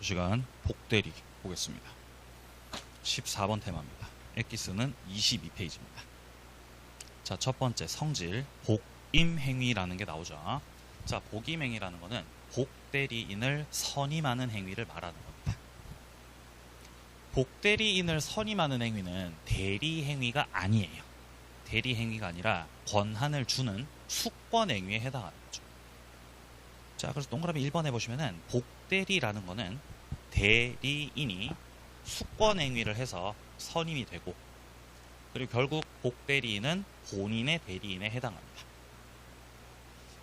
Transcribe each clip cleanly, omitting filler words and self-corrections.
이 시간 복대리 보겠습니다. 14번 테마입니다. 엑기스는 22페이지입니다. 자, 첫 번째 성질 복임행위라는 게 나오죠. 자, 복임행위라는 거는 복대리인을 선임하는 행위를 말하는 겁니다. 복대리인을 선임하는 행위는 대리행위가 아니에요. 대리행위가 아니라 권한을 주는 수권행위에 해당하는 거죠. 자, 그래서 동그라미 1번 해보시면은 복대리라는 거는 대리인이 수권행위를 해서 선임이 되고, 그리고 결국 복대리인은 본인의 대리인에 해당합니다.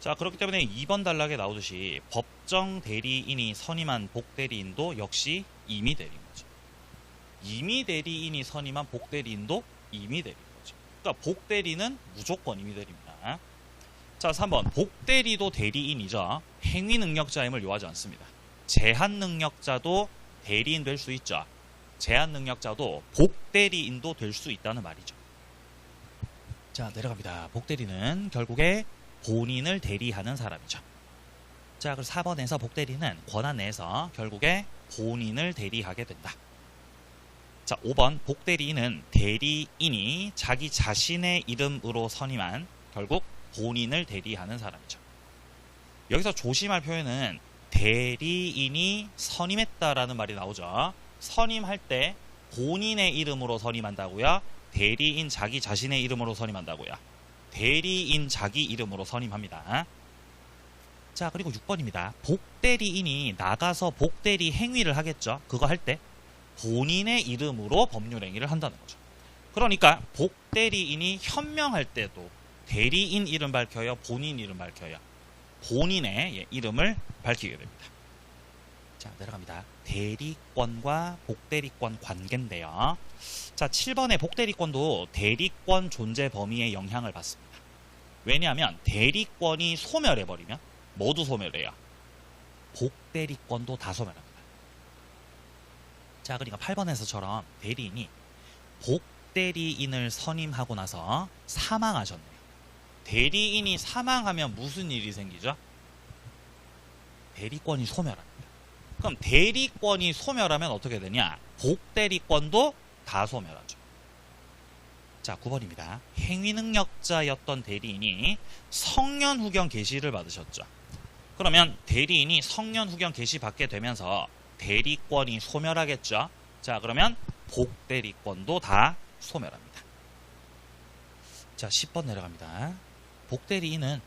자, 그렇기 때문에 2번 단락에 나오듯이 법정 대리인이 선임한 복대리인도 역시 임의대리인 거죠. 임의대리인이 선임한 복대리인도 임의대리인 거죠. 그러니까 복대리는 무조건 임의대리입니다. 자, 3번 복대리도 대리인이죠. 행위능력자임을 요하지 않습니다. 제한능력자도 대리인 될 수 있죠. 제한능력자도 복대리인도 될 수 있다는 말이죠. 자, 내려갑니다. 복대리는 결국에 본인을 대리하는 사람이죠. 자, 그래서 4번에서 복대리는 권한 내에서 결국에 본인을 대리하게 된다. 자, 5번 복대리인은 대리인이 자기 자신의 이름으로 선임한 결국 본인을 대리하는 사람이죠. 여기서 조심할 표현은 대리인이 선임했다라는 말이 나오죠. 선임할 때 본인의 이름으로 선임한다고요? 대리인 자기 자신의 이름으로 선임한다고요? 대리인 자기 이름으로 선임합니다. 자, 그리고 6번입니다. 복대리인이 나가서 복대리 행위를 하겠죠. 그거 할 때 본인의 이름으로 법률 행위를 한다는 거죠. 그러니까 복대리인이 현명할 때도 대리인 이름 밝혀요? 본인 이름 밝혀요? 본인의 이름을 밝히게 됩니다. 자, 내려갑니다. 대리권과 복대리권 관계인데요. 자, 7번의 복대리권도 대리권 존재 범위에 영향을 받습니다. 왜냐하면 대리권이 소멸해버리면 모두 소멸해요. 복대리권도 다 소멸합니다. 자, 그러니까 8번에서처럼 대리인이 복대리인을 선임하고 나서 사망하셨네요. 대리인이 사망하면 무슨 일이 생기죠? 대리권이 소멸합니다. 그럼 대리권이 소멸하면 어떻게 되냐? 복대리권도 다 소멸하죠. 자, 9번입니다. 행위능력자였던 대리인이 성년후견 개시를 받으셨죠. 그러면 대리인이 성년후견 개시 받게 되면서 대리권이 소멸하겠죠. 자, 그러면 복대리권도 다 소멸합니다. 자, 10번 내려갑니다. 복대리인은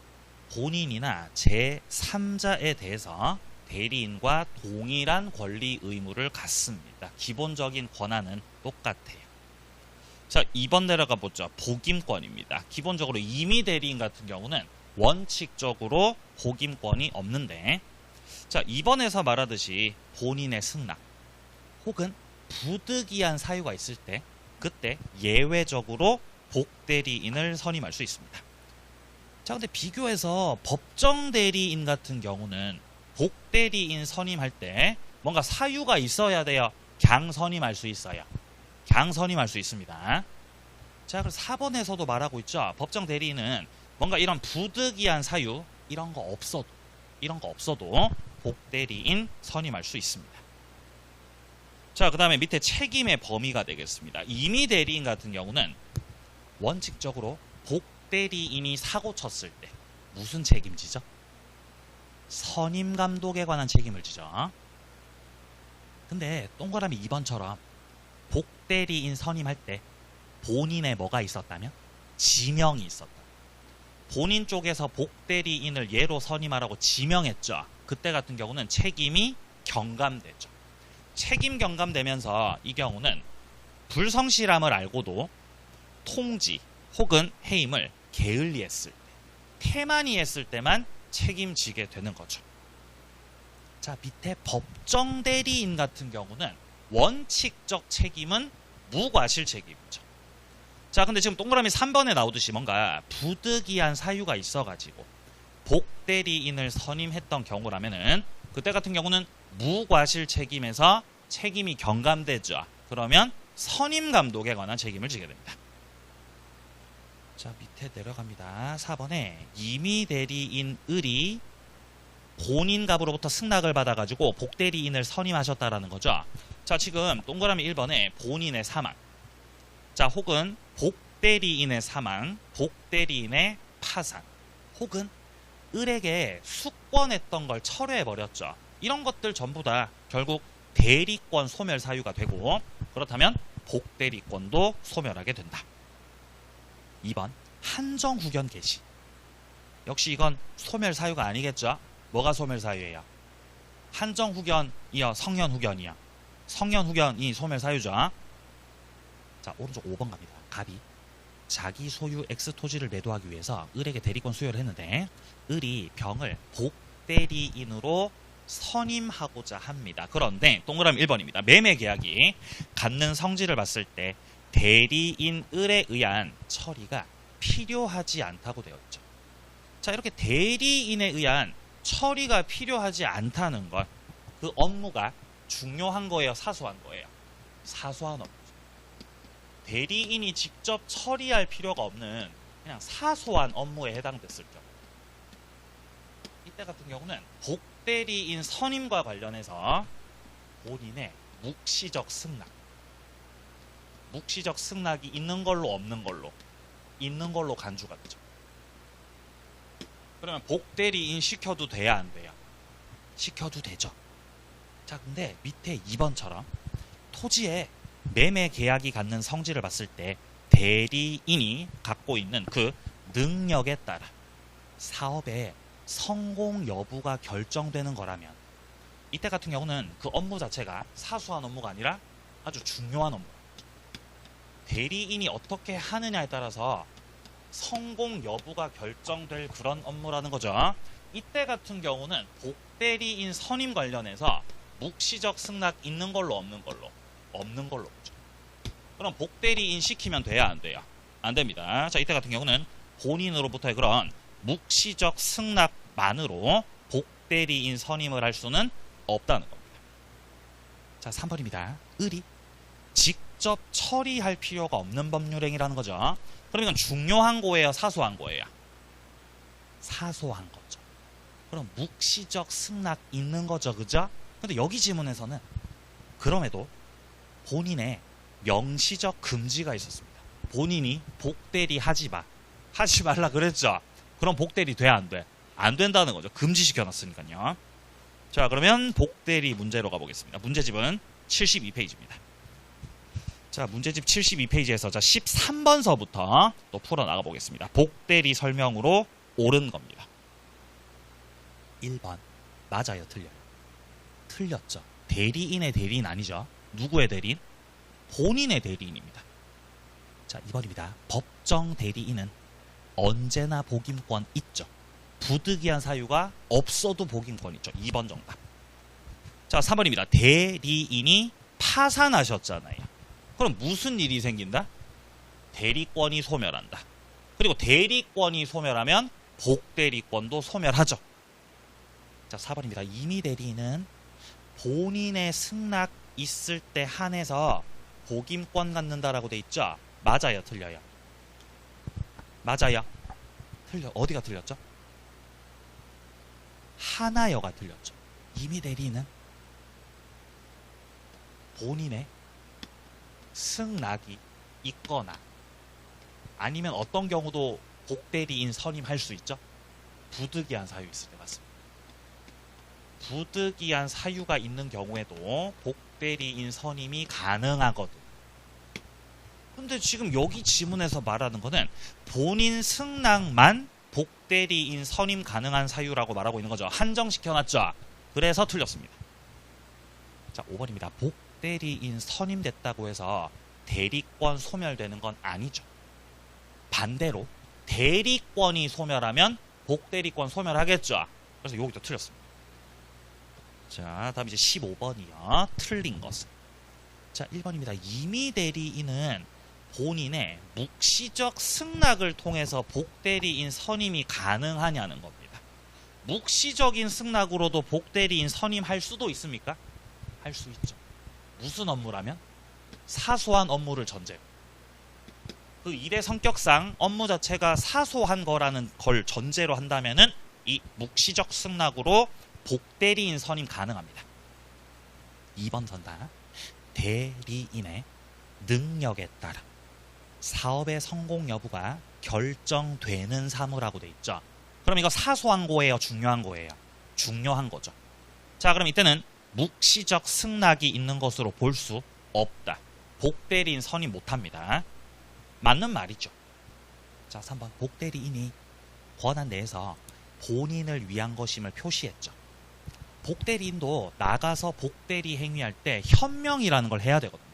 본인이나 제3자에 대해서 대리인과 동일한 권리 의무를 갖습니다. 기본적인 권한은 똑같아요. 자, 2번 내려가 보죠. 복임권입니다. 기본적으로 임의대리인 같은 경우는 원칙적으로 복임권이 없는데, 자, 2번에서 말하듯이 본인의 승낙 혹은 부득이한 사유가 있을 때 그때 예외적으로 복대리인을 선임할 수 있습니다. 자, 근데 비교해서 법정 대리인 같은 경우는 복대리인 선임할 때 뭔가 사유가 있어야 돼요? 그냥 선임할 수 있어요? 그냥 선임할 수 있습니다. 자, 그래서 4번에서도 말하고 있죠. 법정 대리인은 뭔가 이런 부득이한 사유 이런 거 없어도 복대리인 선임할 수 있습니다. 자, 그 다음에 밑에 책임의 범위가 되겠습니다. 임의대리인 같은 경우는 원칙적으로 복대리인이 사고 쳤을 때 무슨 책임지죠? 선임감독에 관한 책임을 지죠. 근데 동그라미 2번처럼 복대리인 선임할 때 본인의 뭐가 있었다면? 지명이 있었다. 본인 쪽에서 복대리인을 예로 선임하라고 지명했죠. 그때 같은 경우는 책임이 경감되죠. 책임 경감되면서 이 경우는 불성실함을 알고도 통지 혹은 해임을 게을리했을 때, 태만히 했을 때만 책임지게 되는 거죠. 자, 밑에 법정 대리인 같은 경우는 원칙적 책임은 무과실 책임이죠. 자, 근데 지금 동그라미 3번에 나오듯이 뭔가 부득이한 사유가 있어가지고 복대리인을 선임했던 경우라면은 그때 같은 경우는 무과실 책임에서 책임이 경감되죠. 그러면 선임감독에 관한 책임을 지게 됩니다. 자, 밑에 내려갑니다. 4번에 임의대리인 을이 본인 갑으로부터 승낙을 받아가지고 복대리인을 선임하셨다라는 거죠. 자, 지금 동그라미 1번에 본인의 사망, 자, 혹은 복대리인의 사망, 복대리인의 파산, 혹은 을에게 숙권했던 걸 철회해버렸죠. 이런 것들 전부 다 결국 대리권 소멸 사유가 되고, 그렇다면 복대리권도 소멸하게 된다. 2번 한정후견 개시. 역시 이건 소멸 사유가 아니겠죠. 뭐가 소멸 사유예요? 한정후견이요, 성현후견이요? 성현후견이 소멸 사유죠. 자, 오른쪽 5번 갑니다. 갑이 자기 소유 X토지를 매도하기 위해서 을에게 대리권 수여를 했는데, 을이 병을 복대리인으로 선임하고자 합니다. 그런데 동그라미 1번입니다. 매매 계약이 갖는 성질을 봤을 때 대리인 을에 의한 처리가 필요하지 않다고 되어 있죠. 자, 이렇게 대리인에 의한 처리가 필요하지 않다는 건 그 업무가 중요한 거예요, 사소한 거예요? 사소한 업무죠. 대리인이 직접 처리할 필요가 없는 그냥 사소한 업무에 해당됐을 경우, 이때 같은 경우는 복대리인 선임과 관련해서 본인의 묵시적 승낙, 묵시적 승낙이 있는 걸로 없는 걸로, 있는 걸로 간주가 되죠. 그러면 복대리인 시켜도 돼야 안 돼요? 시켜도 되죠. 자, 근데 밑에 2번처럼 토지에 매매 계약이 갖는 성질을 봤을 때 대리인이 갖고 있는 그 능력에 따라 사업의 성공 여부가 결정되는 거라면, 이때 같은 경우는 그 업무 자체가 사소한 업무가 아니라 아주 중요한 업무, 대리인이 어떻게 하느냐에 따라서 성공 여부가 결정될 그런 업무라는 거죠. 이때 같은 경우는 복대리인 선임 관련해서 묵시적 승낙 있는 걸로 없는 걸로? 없는 걸로 보죠. 그럼 복대리인 시키면 돼야 안 돼요? 안 됩니다. 자, 이때 같은 경우는 본인으로부터의 그런 묵시적 승낙만으로 복대리인 선임을 할 수는 없다는 겁니다. 자, 3번입니다. 을이 직접 처리할 필요가 없는 법률행위라는 거죠. 그럼 이건 중요한 거예요, 사소한 거예요? 사소한 거죠. 그럼 묵시적 승낙 있는 거죠, 그죠? 근데 여기 지문에서는 그럼에도 본인의 명시적 금지가 있었습니다. 본인이 복대리 하지 말라 그랬죠. 그럼 복대리 돼, 안 돼? 안 된다는 거죠. 금지시켜놨으니까요. 자, 그러면 복대리 문제로 가보겠습니다. 문제집은 72페이지입니다. 자, 문제집 72페이지에서 자 13번서부터 또 풀어나가 보겠습니다. 복대리 설명으로 옳은 겁니다. 1번 맞아요, 틀려요? 틀렸죠. 대리인의 대리인 아니죠. 누구의 대리인? 본인의 대리인입니다. 자, 2번입니다. 법정 대리인은 언제나 복임권 있죠. 부득이한 사유가 없어도 복임권 있죠. 2번 정답. 자, 3번입니다. 대리인이 파산하셨잖아요. 그럼 무슨 일이 생긴다? 대리권이 소멸한다. 그리고 대리권이 소멸하면 복대리권도 소멸하죠. 자, 4번입니다. 임의 대리인은 본인의 승낙 있을 때 한해서 복임권 갖는다라고 돼 있죠. 맞아요, 틀려요? 맞아요. 틀려. 어디가 틀렸죠? 하나여가 틀렸죠. 임의 대리인은 본인의 승낙이 있거나 아니면 어떤 경우도 복대리인 선임할 수 있죠. 부득이한 사유 있을 때 맞습니다. 부득이한 사유가 있는 경우에도 복대리인 선임이 가능하거든. 근데 지금 여기 지문에서 말하는 거는 본인 승낙만 복대리인 선임 가능한 사유라고 말하고 있는 거죠. 한정시켜놨죠. 그래서 틀렸습니다. 자, 5번입니다. 복대리인 선임됐다고 해서 대리권 소멸되는 건 아니죠. 반대로 대리권이 소멸하면 복대리권 소멸하겠죠. 그래서 여기도 틀렸습니다. 자, 다음 이제 15번이요. 틀린 것은. 자, 1번입니다. 임의 대리인은 본인의 묵시적 승낙을 통해서 복대리인 선임이 가능하냐는 겁니다. 묵시적인 승낙으로도 복대리인 선임할 수도 있습니까? 할 수 있죠. 무슨 업무라면? 사소한 업무를 전제로. 그 일의 성격상 업무 자체가 사소한 거라는 걸 전제로 한다면은 이 묵시적 승낙으로 복대리인 선임 가능합니다. 2번 선다. 대리인의 능력에 따라 사업의 성공 여부가 결정되는 사무라고 돼 있죠. 그럼 이거 사소한 거예요? 중요한 거예요? 중요한 거죠. 자, 그럼 이때는 묵시적 승낙이 있는 것으로 볼 수 없다. 복대리인 선임 못합니다. 맞는 말이죠. 자, 3번. 복대리인이 권한 내에서 본인을 위한 것임을 표시했죠. 복대리인도 나가서 복대리 행위할 때 현명이라는 걸 해야 되거든요.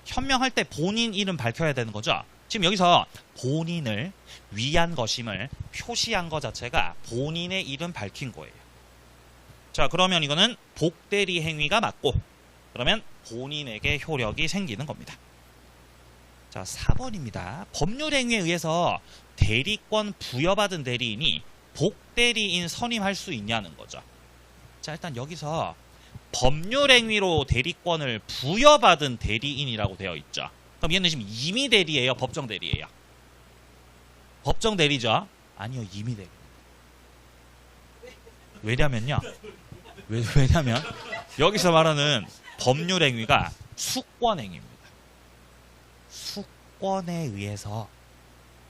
현명할 때 본인 이름 밝혀야 되는 거죠. 지금 여기서 본인을 위한 것임을 표시한 것 자체가 본인의 이름 밝힌 거예요. 자, 그러면 이거는 복대리 행위가 맞고, 그러면 본인에게 효력이 생기는 겁니다. 자, 4번입니다. 법률 행위에 의해서 대리권 부여받은 대리인이 복대리인 선임할 수 있냐는 거죠. 자, 일단 여기서 법률 행위로 대리권을 부여받은 대리인이라고 되어 있죠. 그럼 얘는 지금 임의 대리예요, 법정 대리예요? 법정 대리죠? 아니요, 임의 대리. 왜냐면요. 왜냐면 여기서 말하는 법률 행위가 수권 행위입니다. 수권에 의해서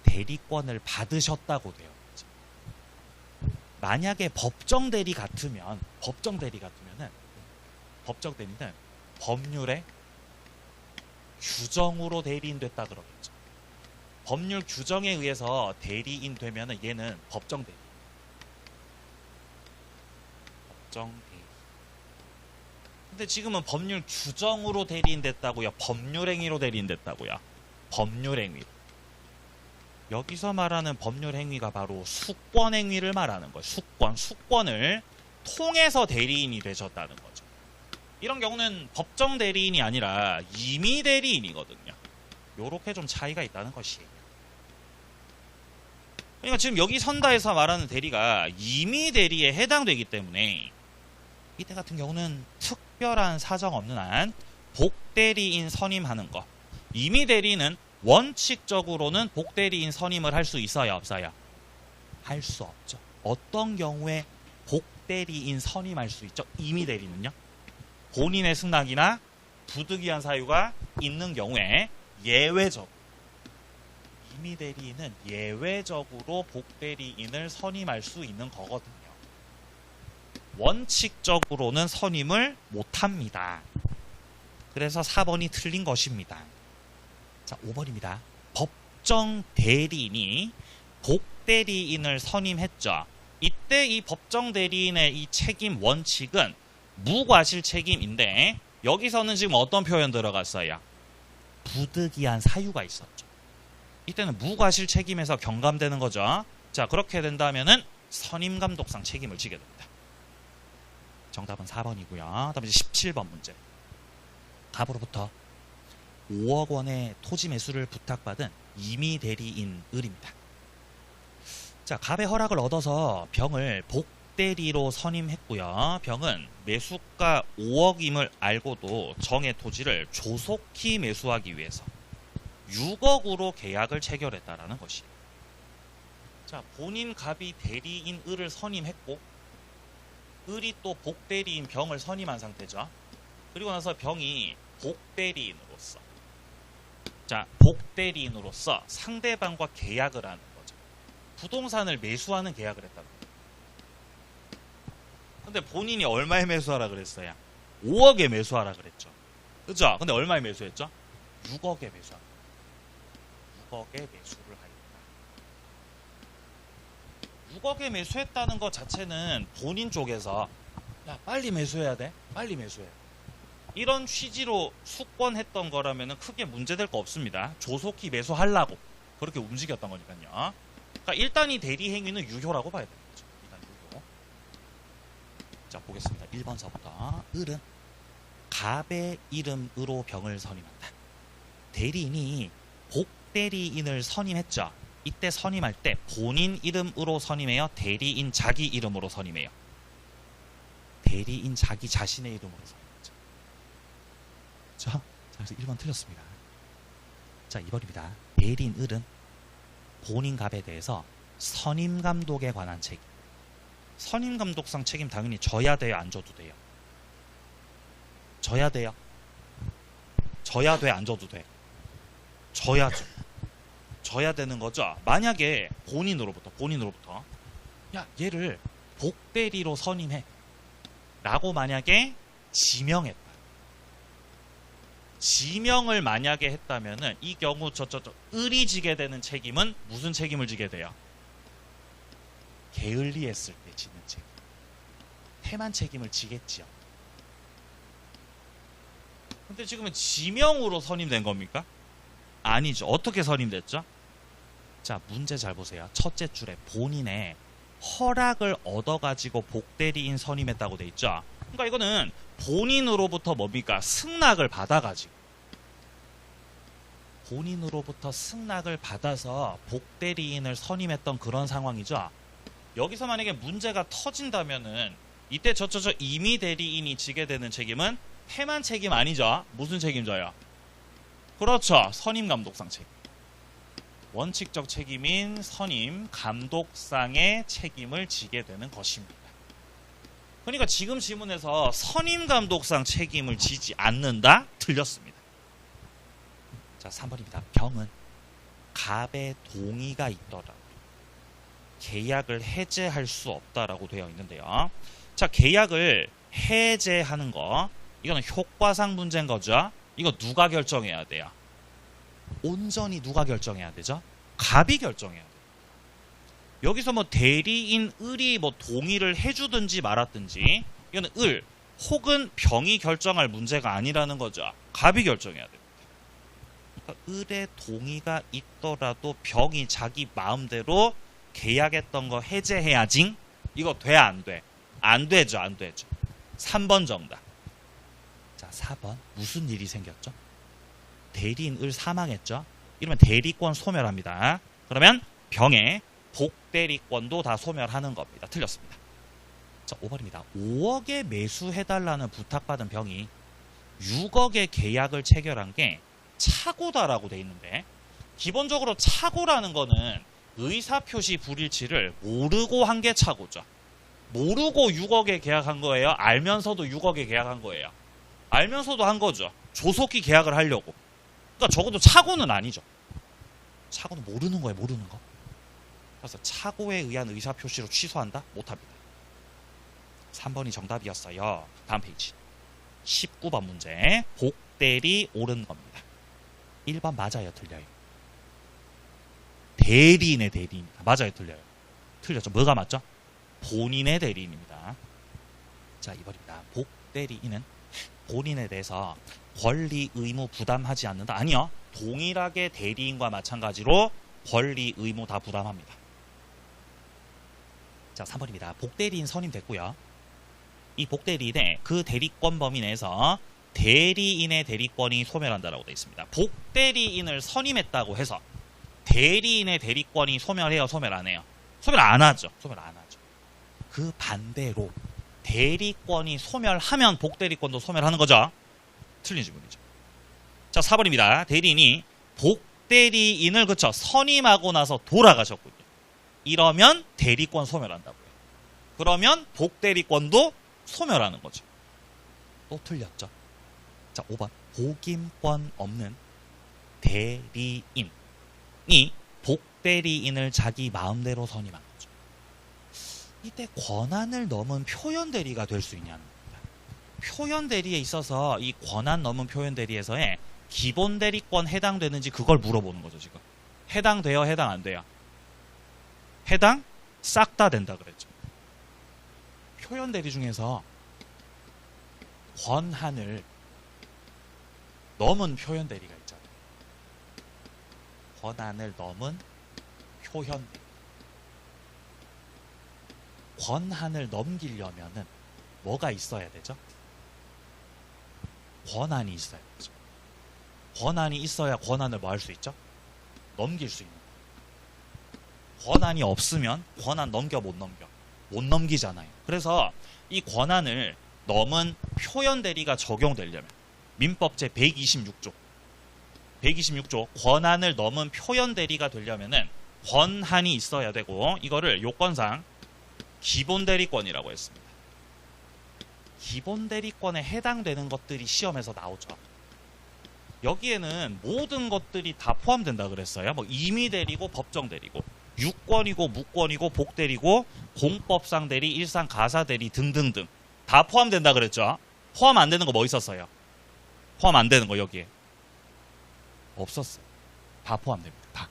대리권을 받으셨다고 돼요. 만약에 법정 대리는 법률의 규정으로 대리인 됐다 그러겠죠. 법률 규정에 의해서 대리인 되면은 얘는 법정 대리. 근데 지금은 법률 규정으로 대리인 됐다고요? 법률 행위로 대리인 됐다고요? 법률 행위. 여기서 말하는 법률 행위가 바로 수권 행위를 말하는 거예요. 수권을 통해서 대리인이 되셨다는 거죠. 이런 경우는 법정 대리인이 아니라 임의 대리인이거든요. 요렇게 좀 차이가 있다는 것이에요. 그러니까 지금 여기 선다에서 말하는 대리가 임의 대리에 해당되기 때문에 이때 같은 경우는 특별한 사정 없는 한 복대리인 선임하는 거. 임의 대리는 원칙적으로는 복대리인 선임을 할 수 있어요, 없어요? 할 수 없죠. 어떤 경우에 복대리인 선임할 수 있죠? 임의 대리는요? 본인의 승낙이나 부득이한 사유가 있는 경우에 예외적으로, 임의 대리인은 예외적으로 복대리인을 선임할 수 있는 거거든요. 원칙적으로는 선임을 못합니다. 그래서 4번이 틀린 것입니다. 자, 5번입니다. 법정 대리인이 복대리인을 선임했죠. 이때 이 법정 대리인의 이 책임 원칙은 무과실 책임인데 여기서는 지금 어떤 표현 들어갔어요? 부득이한 사유가 있었죠. 이때는 무과실 책임에서 경감되는 거죠. 자, 그렇게 된다면은 선임감독상 책임을 지게 됩니다. 정답은 4번이고요. 다음 이제 17번 문제. 갑으로부터 5억 원의 토지 매수를 부탁받은 임의 대리인 을입니다. 자, 갑의 허락을 얻어서 병을 복대리로 선임했고요. 병은 매수가 5억임을 알고도 정의 토지를 조속히 매수하기 위해서 6억으로 계약을 체결했다라는 것이에요. 자, 본인 갑이 대리인 을을 선임했고 을이 또 복대리인 병을 선임한 상태죠. 그리고 나서 병이 복대리인으로서 상대방과 계약을 하는 거죠. 부동산을 매수하는 계약을 했다는 거예요. 근데 본인이 얼마에 매수하라 그랬어요? 5억에 매수하라 그랬죠. 그죠? 근데 얼마에 매수했죠? 6억에 매수하라. 6억에 매수를 하였다. 6억에 매수했다는 것 자체는 본인 쪽에서 야, 빨리 매수해야 돼. 빨리 매수해. 이런 취지로 수권했던 거라면 크게 문제될 거 없습니다. 조속히 매수하려고 그렇게 움직였던 거니까요. 그러니까 일단 이 대리 행위는 유효라고 봐야 되는 거죠. 일단 유효. 자, 보겠습니다. 1번서부터. 을은 갑의 이름으로 병을 선임한다. 대리인이 복대리인을 선임했죠. 이때 선임할 때 본인 이름으로 선임해요? 대리인 자기 이름으로 선임해요? 대리인 자기 자신의 이름으로 선임해요. 자, 그래서 1번 틀렸습니다. 자, 2번입니다. 대리인 을은 본인 갑에 대해서 선임 감독에 관한 책임. 선임 감독상 책임 당연히 져야 돼요, 안 져도 돼요? 져야 돼요. 져야 돼, 안 져도 돼? 져야죠. 져야 되는 거죠. 만약에 본인으로부터 야, 얘를 복대리로 선임해 라고 만약에 지명했다. 지명을 만약에 했다면은 이 경우 을이 지게 되는 책임은 무슨 책임을 지게 돼요? 게을리했을 때 지는 책임. 태만 책임을 지겠지요. 근데 지금은 지명으로 선임된 겁니까? 아니죠. 어떻게 선임됐죠? 자, 문제 잘 보세요. 첫째 줄에 본인의 허락을 얻어가지고 복대리인 선임했다고 돼 있죠. 그러니까 이거는 본인으로부터 뭡니까? 승낙을 받아가지고 본인으로부터 승낙을 받아서 복대리인을 선임했던 그런 상황이죠. 여기서 만약에 문제가 터진다면은 이때 저 임의 대리인이 지게 되는 책임은 태만 책임 아니죠. 무슨 책임져요? 그렇죠. 선임 감독상 책임. 원칙적 책임인 선임 감독상의 책임을 지게 되는 것입니다. 그러니까 지금 지문에서 선임 감독상 책임을 지지 않는다? 틀렸습니다. 자, 3번입니다. 병은 갑의 동의가 있더라도 계약을 해제할 수 없다라고 되어 있는데요. 자, 계약을 해제하는 거, 이거는 효과상 문제인 거죠. 이거 누가 결정해야 돼요? 온전히 누가 결정해야 되죠? 갑이 결정해야 돼요. 여기서 뭐 대리인 을이 뭐 동의를 해주든지 말았든지 이거는 을 혹은 병이 결정할 문제가 아니라는 거죠. 갑이 결정해야 됩니다. 그러니까 을의 동의가 있더라도 병이 자기 마음대로 계약했던 거 해제해야지. 이거 돼, 안 돼? 안 되죠, 안 되죠. 3번 정답. 자, 4번. 무슨 일이 생겼죠? 대리인 을 사망했죠? 이러면 대리권 소멸합니다. 그러면 병의 복대리권도 다 소멸하는 겁니다. 틀렸습니다. 자, 5번입니다. 5억에 매수해달라는 부탁받은 병이 6억의 계약을 체결한 게 착오다라고 돼 있는데, 기본적으로 착오라는 거는 의사표시 불일치를 모르고 한 게 착오죠. 모르고 6억에 계약한 거예요? 알면서도 6억에 계약한 거예요? 알면서도 한 거죠. 조속히 계약을 하려고. 그러니까 적어도 착오는 아니죠. 착오는 모르는 거예요, 모르는 거. 그래서 착오에 의한 의사표시로 취소한다? 못합니다. 3번이 정답이었어요. 다음 페이지. 19번 문제. 복대리 옳은 겁니다. 1번 맞아요, 틀려요? 대리인의 대리인입니다. 맞아요, 틀려요? 틀렸죠. 뭐가 맞죠? 본인의 대리인입니다. 자, 2번입니다. 복대리인은 본인에 대해서 권리, 의무 부담하지 않는다? 아니요. 동일하게 대리인과 마찬가지로 권리, 의무 다 부담합니다. 자, 3번입니다. 복대리인 선임됐고요. 이 복대리인의 그 대리권 범위 내에서 대리인의 대리권이 소멸한다라고 되어 있습니다. 복대리인을 선임했다고 해서 대리인의 대리권이 소멸해요, 소멸 안 해요? 소멸 안 하죠. 소멸 안 하죠. 그 반대로 대리권이 소멸하면 복대리권도 소멸하는 거죠. 틀린 질문이죠. 자, 4번입니다. 대리인이 복대리인을 그쵸 선임하고 나서 돌아가셨군요. 이러면 대리권 소멸한다고요. 그러면 복대리권도 소멸하는 거죠. 또 틀렸죠. 자, 5번. 복임권 없는 대리인이 복대리인을 자기 마음대로 선임한 거죠. 이때 권한을 넘은 표현대리가 될 수 있냐는 겁니다. 표현대리에 있어서 이 권한 넘은 표현대리에서의 기본대리권 해당되는지 그걸 물어보는 거죠, 지금. 해당돼요, 해당 안 돼요? 해당? 싹 다 된다 그랬죠. 표현대리 중에서 권한을 넘은 표현대리가 있잖아요. 권한을 넘은 표현대리. 권한을 넘기려면은 뭐가 있어야 되죠? 권한이 있어야 되죠. 권한이 있어야 권한을 뭐 할 수 있죠? 넘길 수 있는 거예요. 권한이 없으면 권한 넘겨 못 넘겨? 못 넘기잖아요. 그래서 이 권한을 넘은 표현대리가 적용되려면 민법제 126조 권한을 넘은 표현대리가 되려면은 권한이 있어야 되고, 이거를 요건상 기본 대리권이라고 했습니다. 기본 대리권에 해당되는 것들이 시험에서 나오죠. 여기에는 모든 것들이 다 포함된다 그랬어요. 뭐 임의 대리고 법정 대리고 유권이고 무권이고 복 대리고 공법상 대리, 일상 가사 대리 등등등 다 포함된다 그랬죠. 포함 안 되는 거 뭐 있었어요? 포함 안 되는 거 여기에 없었어요. 다 포함됩니다. 다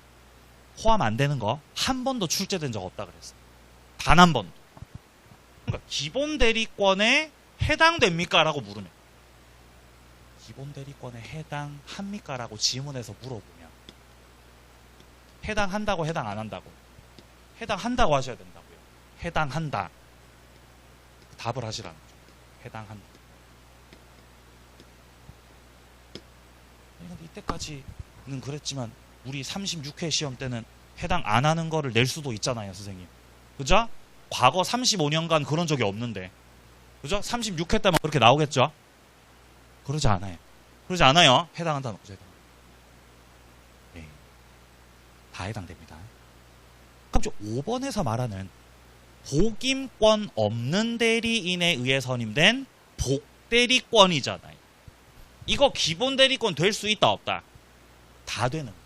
포함 안 되는 거 한 번도 출제된 적 없다 그랬어요. 단 한 번도. 그러니까 기본 대리권에 해당됩니까? 라고 물으면 기본 대리권에 해당합니까? 라고 지문에서 물어보면 해당한다고 해당 안 한다고? 해당한다고 하셔야 된다고요. 해당한다. 답을 하시라는 거죠. 해당한다. 근데 이때까지는 그랬지만 우리 36회 시험 때는 해당 안 하는 거를 낼 수도 있잖아요, 선생님. 그죠? 과거 35년간 그런 적이 없는데. 그죠? 36회 때만 그렇게 나오겠죠? 그러지 않아요. 그러지 않아요. 해당한다는 거죠. 네. 다 해당됩니다. 그럼 저 5번에서 말하는 복임권 없는 대리인에 의해 선임된 복대리권이잖아요. 이거 기본 대리권 될 수 있다 없다? 다 되는 거예요.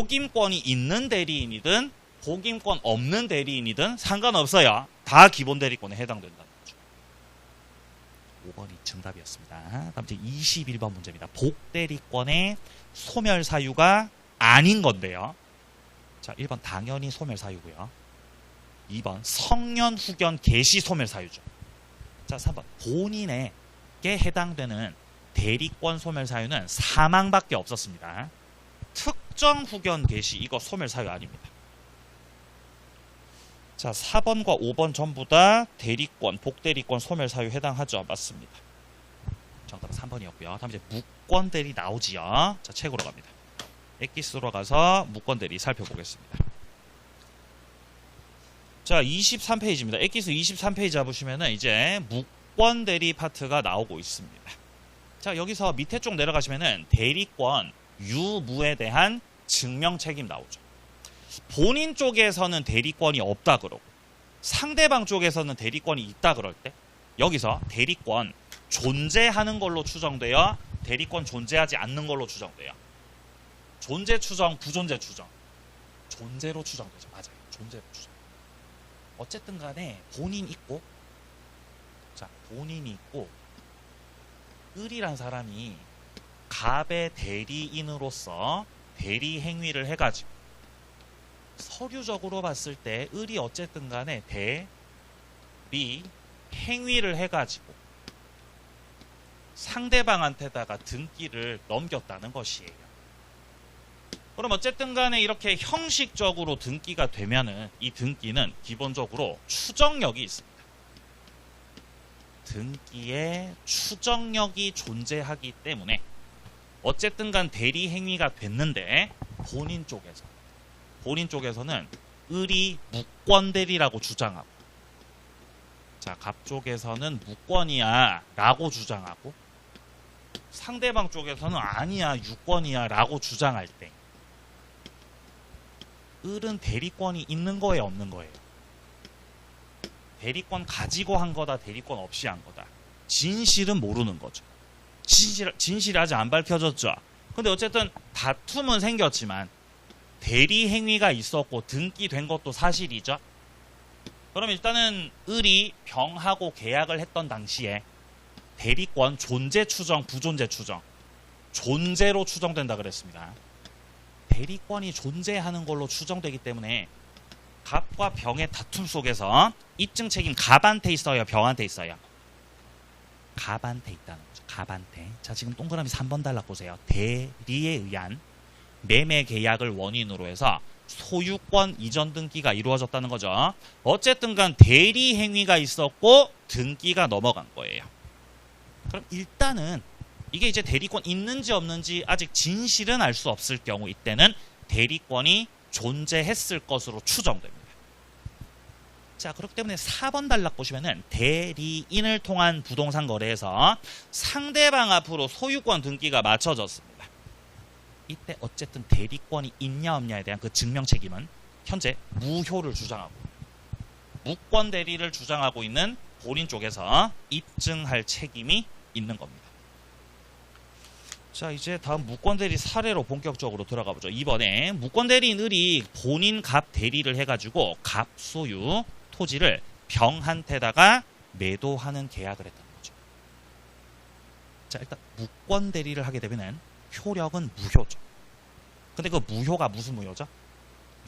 복임권이 있는 대리인이든 복임권 없는 대리인이든 상관없어요. 다 기본 대리권에 해당된다는 거죠. 5번이 정답이었습니다. 다음 이제 21번 문제입니다. 복대리권의 소멸사유가 아닌 건데요. 자, 1번 당연히 소멸사유고요. 2번 성년 후견 개시 소멸사유죠. 자, 3번 본인에게 해당되는 대리권 소멸사유는 사망밖에 없었습니다. 특정 후견 개시 이거 소멸사유 아닙니다. 자, 4번과 5번 전부 다 대리권, 복대리권 소멸사유 해당하죠. 맞습니다. 정답은 3번이었고요. 다음 이제 무권대리 나오지요. 자, 책으로 갑니다. 엑기스로 가서 무권대리 살펴보겠습니다. 자, 23페이지입니다. 엑기스 23페이지 잡으시면은 이제 무권대리 파트가 나오고 있습니다. 자, 여기서 밑에 쪽 내려가시면은 대리권 유무에 대한 증명 책임 나오죠. 본인 쪽에서는 대리권이 없다 그러고 상대방 쪽에서는 대리권이 있다 그럴 때 여기서 대리권 존재하는 걸로 추정되어 대리권 존재하지 않는 걸로 추정돼요. 존재 추정, 부존재 추정. 존재로 추정되죠. 맞아요. 존재로 추정. 어쨌든 간에 본인 있고 자, 본인이 있고 을이란 사람이 갑의 대리인으로서 대리 행위를 해가지고 서류적으로 봤을 때 을이 어쨌든 간에 대리 행위를 해가지고 상대방한테다가 등기를 넘겼다는 것이에요. 그럼 어쨌든 간에 이렇게 형식적으로 등기가 되면은 이 등기는 기본적으로 추정력이 있습니다. 등기에 추정력이 존재하기 때문에 어쨌든 간 대리 행위가 됐는데 본인 쪽에서는 을이 무권대리라고 주장하고 자, 갑 쪽에서는 무권이야 라고 주장하고 상대방 쪽에서는 아니야 유권이야 라고 주장할 때 을은 대리권이 있는 거예요 없는 거예요? 대리권 가지고 한 거다 대리권 없이 한 거다. 진실은 모르는 거죠. 진실이 아직 안 밝혀졌죠. 근데 어쨌든 다툼은 생겼지만 대리 행위가 있었고 등기된 것도 사실이죠. 그럼 일단은 을이 병하고 계약을 했던 당시에 대리권 존재 추정, 부존재 추정. 존재로 추정된다 그랬습니다. 대리권이 존재하는 걸로 추정되기 때문에 갑과 병의 다툼 속에서 입증 책임 갑한테 있어요? 병한테 있어요? 갑한테 있다는 거죠. 갑한테. 자, 지금 동그라미 3번 달락 보세요. 대리에 의한 매매 계약을 원인으로 해서 소유권 이전 등기가 이루어졌다는 거죠. 어쨌든 간 대리 행위가 있었고 등기가 넘어간 거예요. 그럼 일단은 이게 이제 대리권 있는지 없는지 아직 진실은 알 수 없을 경우 이때는 대리권이 존재했을 것으로 추정됩니다. 자, 그렇기 때문에 4번 단락 보시면은 대리인을 통한 부동산 거래에서 상대방 앞으로 소유권 등기가 맞춰졌습니다. 이때 어쨌든 대리권이 있냐 없냐에 대한 그 증명 책임은 현재 무효를 주장하고 무권 대리를 주장하고 있는 본인 쪽에서 입증할 책임이 있는 겁니다. 자, 이제 다음 무권 대리 사례로 본격적으로 들어가 보죠. 이번에 무권 대리인 을이 본인 갑 대리를 해가지고 갑 소유 토지를 병한테다가 매도하는 계약을 했다는 거죠. 자, 일단 무권 대리를 하게 되면은 효력은 무효죠. 근데 그 무효가 무슨 무효죠?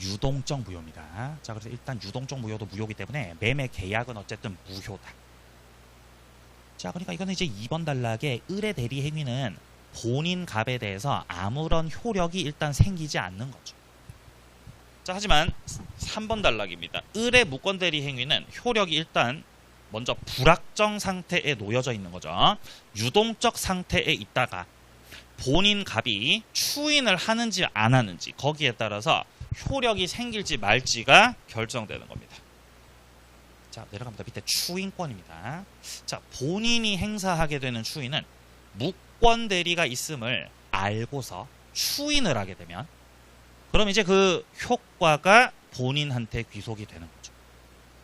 유동적 무효입니다. 자, 그래서 일단 유동적 무효도 무효이기 때문에 매매 계약은 어쨌든 무효다. 자, 그러니까 이거는 이제 2번 단락의 을의 대리 행위는 본인 갑에 대해서 아무런 효력이 일단 생기지 않는 거죠. 자, 하지만 3번 단락입니다. 을의 무권 대리 행위는 효력이 일단 먼저 불확정 상태에 놓여져 있는 거죠. 유동적 상태에 있다가 본인 갑이 추인을 하는지 안 하는지 거기에 따라서 효력이 생길지 말지가 결정되는 겁니다. 자, 내려갑니다. 밑에 추인권입니다. 자, 본인이 행사하게 되는 추인은 무권 대리가 있음을 알고서 추인을 하게 되면 그럼 이제 그 효과가 본인한테 귀속이 되는 거죠.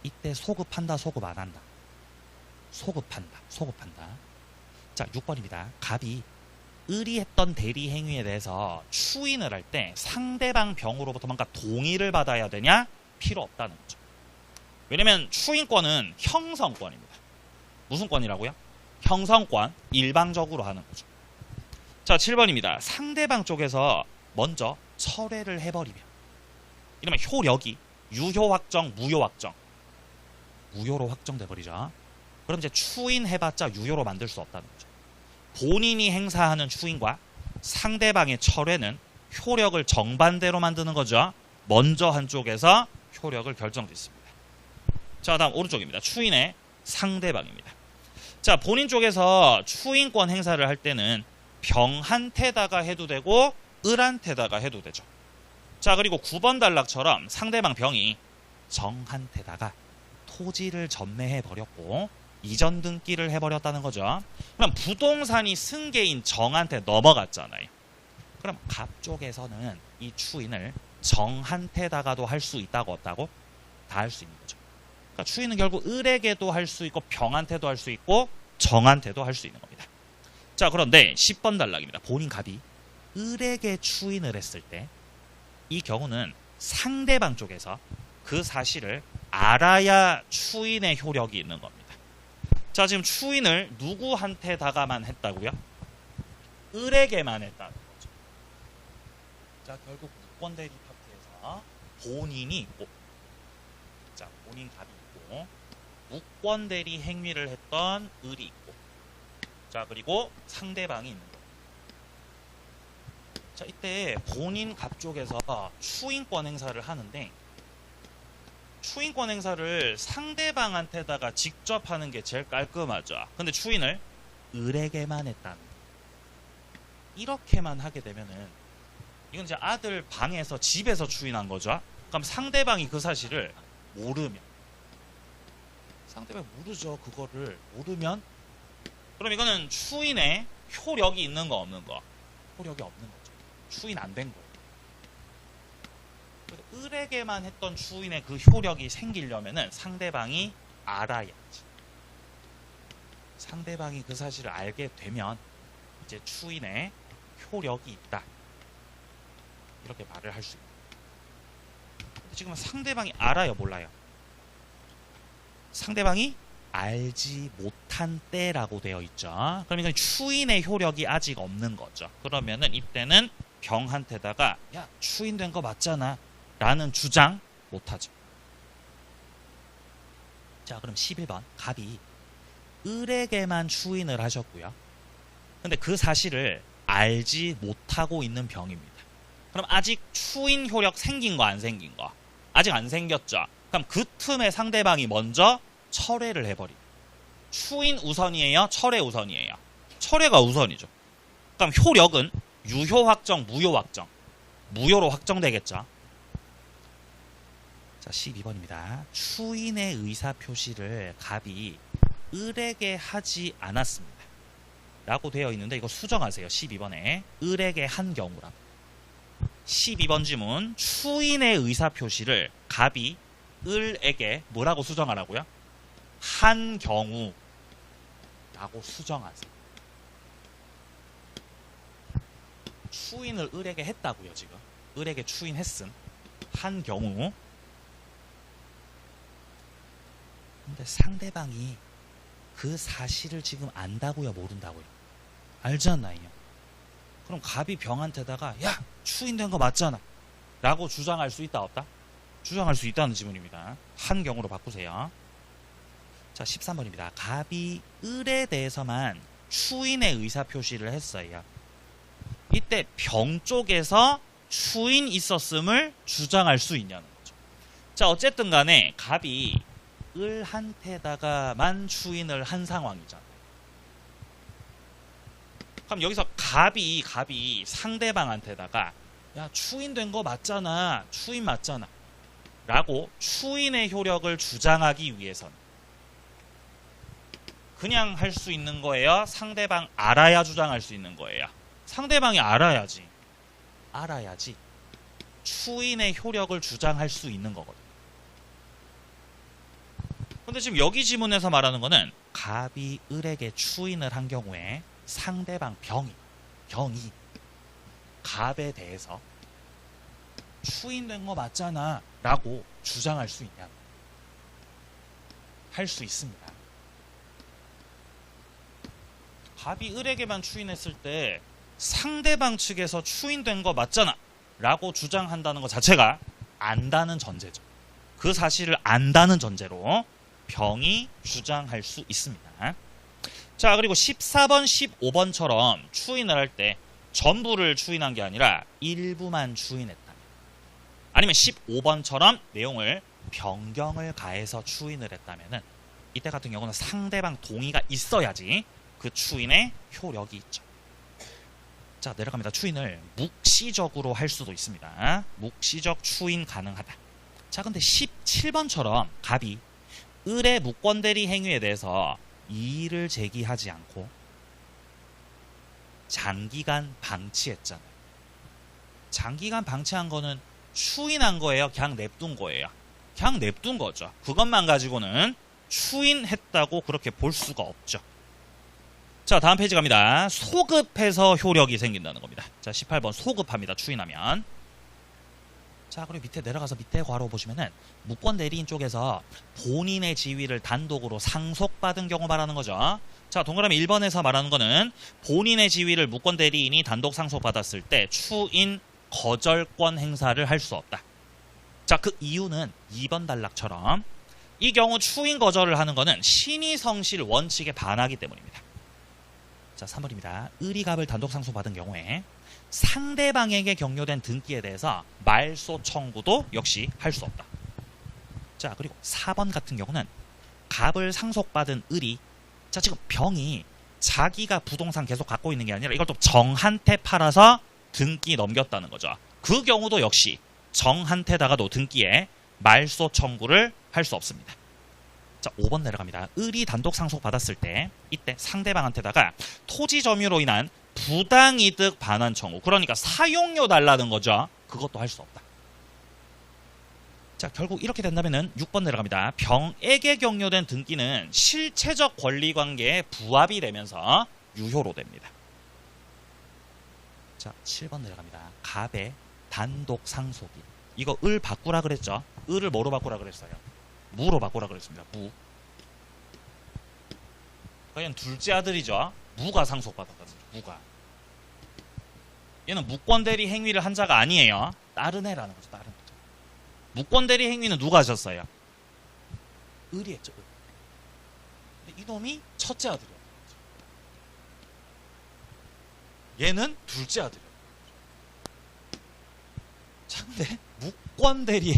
이때 소급한다, 소급 안 한다. 소급한다, 소급한다. 자, 6번입니다. 갑이 을이 했던 대리 행위에 대해서 추인을 할 때 상대방 병으로부터 뭔가 동의를 받아야 되냐? 필요 없다는 거죠. 왜냐면 추인권은 형성권입니다. 무슨 권이라고요? 형성권, 일방적으로 하는 거죠. 자, 7번입니다. 상대방 쪽에서 먼저 철회를 해버리면 이러면 효력이 유효 확정, 무효 확정 무효로 확정돼 버리죠. 그럼 이제 추인해봤자 유효로 만들 수 없다는 거죠. 본인이 행사하는 추인과 상대방의 철회는 효력을 정반대로 만드는 거죠. 먼저 한쪽에서 효력을 결정짓습니다. 자, 다음 오른쪽입니다. 추인의 상대방입니다. 자, 본인 쪽에서 추인권 행사를 할 때는 병한테다가 해도 되고 을한테다가 해도 되죠. 자, 그리고 9번 단락처럼 상대방 병이 정한테다가 토지를 전매해 버렸고 이전 등기를 해버렸다는 거죠. 그럼 부동산이 승계인 정한테 넘어갔잖아요. 그럼 갑 쪽에서는 이 추인을 정한테다가도 할 수 있다고 없다고? 다 할 수 있는 거죠. 그러니까 추인은 결국 을에게도 할 수 있고 병한테도 할 수 있고 정한테도 할 수 있는 겁니다. 자, 그런데 10번 단락입니다. 본인 갑이 을에게 추인을 했을 때 이 경우는 상대방 쪽에서 그 사실을 알아야 추인의 효력이 있는 겁니다. 자, 지금 추인을 누구한테다가만 했다고요? 을에게만 했다는 거죠. 자, 결국 무권 대리 파트에서 본인이 있고, 자, 본인 갑이 있고, 무권 대리 행위를 했던 을이 있고, 자, 그리고 상대방이 있는 거예요. 자, 이때 본인 갑 쪽에서 추인권 행사를 하는데, 추인권 행사를 상대방한테다가 직접 하는 게 제일 깔끔하죠. 근데 추인을 을에게만 했다는 거예요. 이렇게만 하게 되면은 이건 이제 아들 방에서 집에서 추인한 거죠. 그럼 상대방이 그 사실을 모르면, 상대방이 모르죠. 그거를 모르면 그럼 이거는 추인에 효력이 있는 거 없는 거? 효력이 없는 거죠. 추인 안 된 거예요. 을에게만 했던 추인의 그 효력이 생기려면은 상대방이 알아야지. 상대방이 그 사실을 알게 되면 이제 추인의 효력이 있다. 이렇게 말을 할 수 있다. 지금은 상대방이 알아요, 몰라요? 상대방이 알지 못한 때라고 되어 있죠. 그럼 이건 추인의 효력이 아직 없는 거죠. 그러면은 이때는 병한테다가 야, 추인된 거 맞잖아 라는 주장 못하죠. 자, 그럼 11번 갑이 을에게만 추인을 하셨고요. 근데 그 사실을 알지 못하고 있는 병입니다. 그럼 아직 추인 효력 생긴 거 안 생긴 거? 아직 안 생겼죠. 그럼 그 틈에 상대방이 먼저 철회를 해버리고, 추인 우선이에요? 철회 우선이에요? 철회가 우선이죠. 그럼 효력은 유효 확정, 무효 확정? 무효로 확정되겠죠. 자, 12번입니다. 추인의 의사표시를 갑이 을에게 하지 않았습니다. 라고 되어 있는데 이거 수정하세요. 12번에 을에게 한 경우라. 12번 지문 추인의 의사표시를 갑이 을에게 뭐라고 수정하라고요? 한 경우라고 수정하세요. 추인을 을에게 했다고요, 지금. 을에게 추인했음. 한 경우. 근데 상대방이 그 사실을 지금 안다고요, 모른다고요? 알지 않나요? 그럼 갑이 병한테다가 야, 추인된 거 맞잖아 라고 주장할 수 있다, 없다? 주장할 수 있다는 지문입니다. 한 경우로 바꾸세요. 자, 13번입니다. 갑이 을에 대해서만 추인의 의사표시를 했어요. 이때 병 쪽에서 추인 있었음을 주장할 수 있냐는 거죠. 자, 어쨌든 간에 갑이 을한테다가만 추인을 한 상황이잖아요. 그럼 여기서 갑이 상대방한테다가 야, 추인된 거 맞잖아, 추인 맞잖아 라고 추인의 효력을 주장하기 위해서는 그냥 할 수 있는 거예요? 상대방 알아야 주장할 수 있는 거예요? 상대방이 알아야지 추인의 효력을 주장할 수 있는 거거든요. 근데 지금 여기 지문에서 말하는 거는 갑이 을에게 추인을 한 경우에 상대방 병이 갑에 대해서 추인된 거 맞잖아 라고 주장할 수 있냐? 할 수 있습니다. 갑이 을에게만 추인했을 때 상대방 측에서 추인된 거 맞잖아 라고 주장한다는 것 자체가 안다는 전제죠. 그 사실을 안다는 전제로 병이 주장할 수 있습니다. 자, 그리고 14번, 15번처럼 추인을 할 때 전부를 추인한 게 아니라 일부만 추인했다. 아니면 15번처럼 내용을 변경을 가해서 추인을 했다면은 이때 같은 경우는 상대방 동의가 있어야지 그 추인의 효력이 있죠. 자, 내려갑니다. 추인을 묵시적으로 할 수도 있습니다. 묵시적 추인 가능하다. 자, 근데 17번처럼 갑이 을의 무권대리 행위에 대해서 이의를 제기하지 않고 장기간 방치했잖아요. 장기간 방치한 거는 추인한 거예요? 그냥 냅둔 거예요? 그냥 냅둔 거죠. 그것만 가지고는 추인했다고 그렇게 볼 수가 없죠. 자, 다음 페이지 갑니다. 소급해서 효력이 생긴다는 겁니다. 자, 18번 소급합니다. 추인하면. 자, 그리고 밑에 내려가서 밑에 괄호 보시면은 무권 대리인 쪽에서 본인의 지위를 단독으로 상속받은 경우 말하는 거죠. 자, 동그라미 1번에서 말하는 거는 본인의 지위를 무권 대리인이 단독 상속받았을 때 추인 거절권 행사를 할 수 없다. 자, 그 이유는 2번 단락처럼 이 경우 추인 거절을 하는 거는 신의성실 원칙에 반하기 때문입니다. 자, 3번입니다. 을이 갑을 단독 상속받은 경우에 상대방에게 경료된 등기에 대해서 말소 청구도 역시 할 수 없다. 자, 그리고 4번 같은 경우는 갑을 상속받은 을이 자, 지금 병이 자기가 부동산 계속 갖고 있는 게 아니라 이걸 또 정한테 팔아서 등기 넘겼다는 거죠. 그 경우도 역시 정한테다가도 등기에 말소 청구를 할 수 없습니다. 자, 5번 내려갑니다. 을이 단독 상속받았을 때 이때 상대방한테다가 토지 점유로 인한 부당이득 반환 청구, 그러니까 사용료 달라는 거죠. 그것도 할 수 없다. 자, 결국 이렇게 된다면은 6번 내려갑니다. 병에게 경료된 등기는 실체적 권리관계에 부합이 되면서 유효로 됩니다. 자, 7번 내려갑니다. 갑의 단독 상속이, 이거 을 바꾸라 그랬죠. 을을 뭐로 바꾸라 그랬어요? 무로 바꾸라 그랬습니다. 무. 얘는 둘째 아들이죠. 무가 상속받았거든요. 무가. 얘는 무권대리 행위를 한 자가 아니에요. 다른 애라는 거죠. 다른 애. 무권대리 행위는 누가 하셨어요? 을이 했죠. 을. 근데 이놈이 첫째 아들이야. 얘는 둘째 아들이야. 자, 근데 무권대리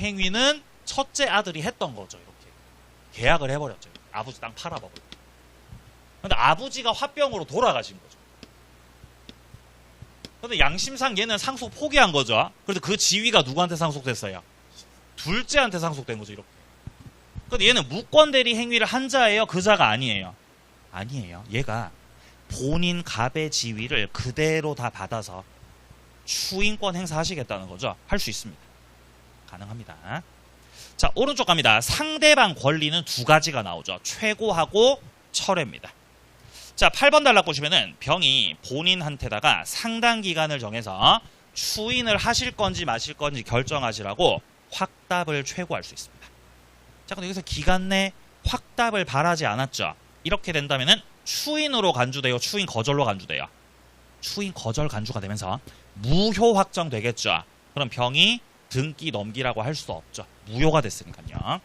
행위는 첫째 아들이 했던 거죠. 이렇게 계약을 해버렸죠. 아버지 땅 팔아버리고. 근데 아버지가 화병으로 돌아가신 거죠. 근데 양심상 얘는 상속 포기한 거죠. 그래서 그 지위가 누구한테 상속됐어요? 둘째한테 상속된 거죠. 이렇게. 근데 얘는 무권대리 행위를 한 자예요? 그 자가 아니에요? 아니에요. 얘가 본인 갑의 지위를 그대로 다 받아서 추인권 행사하시겠다는 거죠. 할 수 있습니다. 가능합니다. 자, 오른쪽 갑니다. 상대방 권리는 두 가지가 나오죠. 최고하고 철회입니다. 자, 8번 단락 보시면은 병이 본인한테다가 상당 기간을 정해서 추인을 하실 건지 마실 건지 결정하시라고 확답을 최고할 수 있습니다. 자, 근데 여기서 기간 내 확답을 바라지 않았죠. 이렇게 된다면은 추인으로 간주돼요, 추인 거절로 간주돼요. 추인 거절 간주가 되면서 무효 확정되겠죠. 그럼 병이 등기 넘기라고 할 수 없죠. 무효가 됐으니까요.